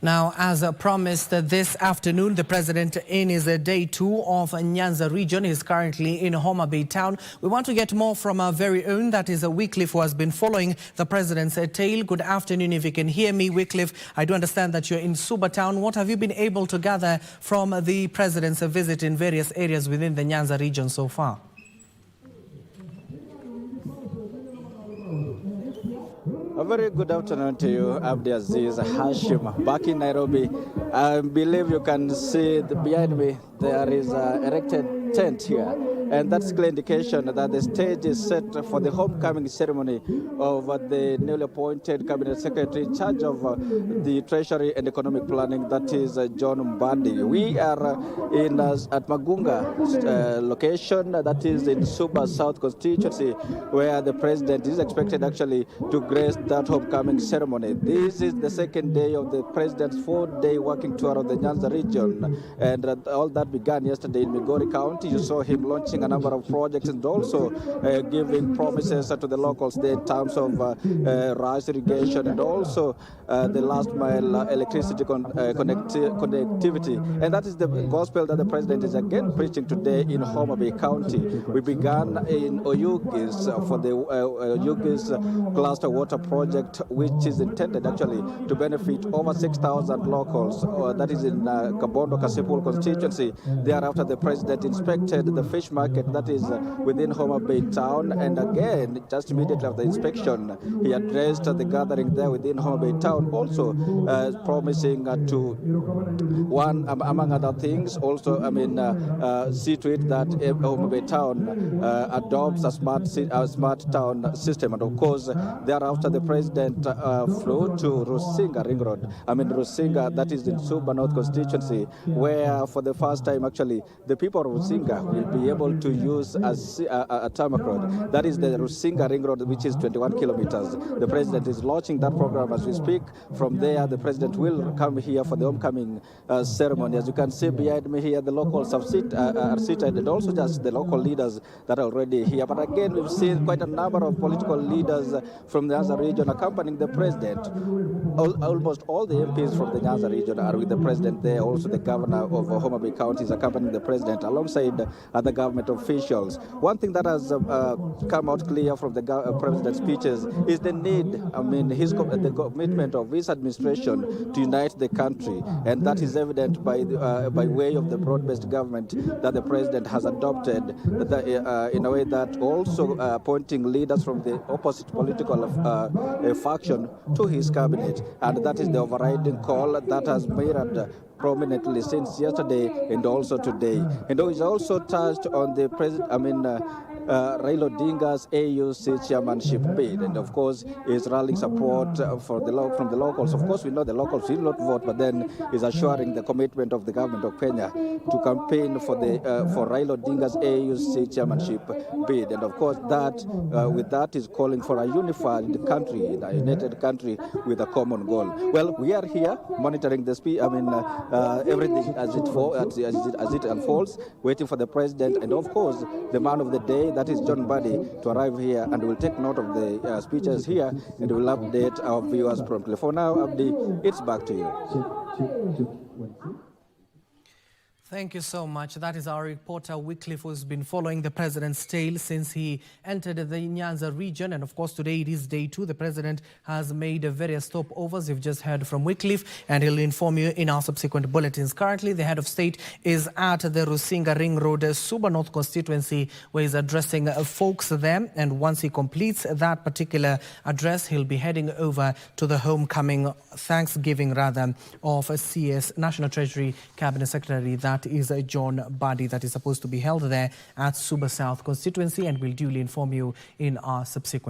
Now, as promised this afternoon, the president in his day 2 of Nyanza region is currently in Homa Bay town. We want to get more from our very own, that is Wycliffe, who has been following the president's tail. Good afternoon, if you can hear me, Wycliffe. I do understand that you're in Suba town. What have you been able to gather from the president's visit in various areas within the Nyanza region so far? A very good afternoon to you, Abdi Aziz Hashim, back in Nairobi. I believe you can see behind me there is an erected tent here, and that's clear indication that the stage is set for the homecoming ceremony of the newly appointed cabinet secretary in charge of the treasury and economic planning, that is John Mbadi. We are at Magunga location, that is in Suba South constituency, where the president is expected actually to grace that homecoming ceremony. This is the second day of the president's 4-day working tour of the Nyanza region, and all that began yesterday in Migori County. You saw him launching a number of projects and also giving promises to the locals in terms of rice irrigation and also the last mile electricity connectivity. And that is the gospel that the president is again preaching today in Homa Bay County. We began in Oyugis for the Oyugis cluster water project, which is intended actually to benefit over 6,000 locals. That is in Kabondo Kasipul constituency. Thereafter, the president inspected the fish market that is within Homa Bay town, and again, just immediately after the inspection, he addressed the gathering there within Homa Bay town, also promising to, one, among other things, also, see to it that Homa Bay town adopts a smart town system. And of course, thereafter, the president flew to Rusinga Ring Road. Rusinga, that is in Suba North constituency, where for the first time, actually, the people of Rusinga will be able to use a tarmac road. That is the Rusinga Ring Road, which is 21 kilometers. The president is launching that program as we speak. From there, the president will come here for the homecoming ceremony. As you can see behind me here, the locals are seated, and also just the local leaders that are already here. But again, we've seen quite a number of political leaders from the Nyanza region accompanying the president. Almost all the MPs from the Nyanza region are with the president there. Also, the governor of Homa Bay County is accompanying the president alongside other government officials. One thing that has come out clear from the president's speeches is the need, the commitment of his administration to unite the country, and that is evident by way of the broad-based government that the president has adopted, in a way that also appointing leaders from the opposite political faction to his cabinet, and that is the overriding call that has mirrored prominently since yesterday and also today. And he's also touched on the Raila Odinga's AUC chairmanship bid, and of course is rallying support from the locals. Of course, we know the locals will not vote, but then is assuring the commitment of the government of Kenya to campaign for Raila Odinga's AUC chairmanship bid. And of course, that with that is calling for a unified country, a united country with a common goal. Well, we are here monitoring the everything as it unfolds, waiting for the president and of course the man of the day, that is John Mbadi, to arrive here, and we'll take note of the speeches here and we'll update our viewers promptly. For now, Abdi, it's back to you. Thank you so much. That is our reporter Wycliffe, who's been following the president's tail since he entered the Nyanza region. And of course, today it is day 2. The president has made various stopovers. You've just heard from Wycliffe, and he'll inform you in our subsequent bulletins. Currently, the head of state is at the Rusinga Ring Road, Suba North constituency, where he's addressing folks there. And once he completes that particular address, he'll be heading over to the homecoming Thanksgiving, of CS National Treasury Cabinet Secretary. That is John Mbadi, that is supposed to be held there at Suba South constituency, and we'll duly inform you in our subsequent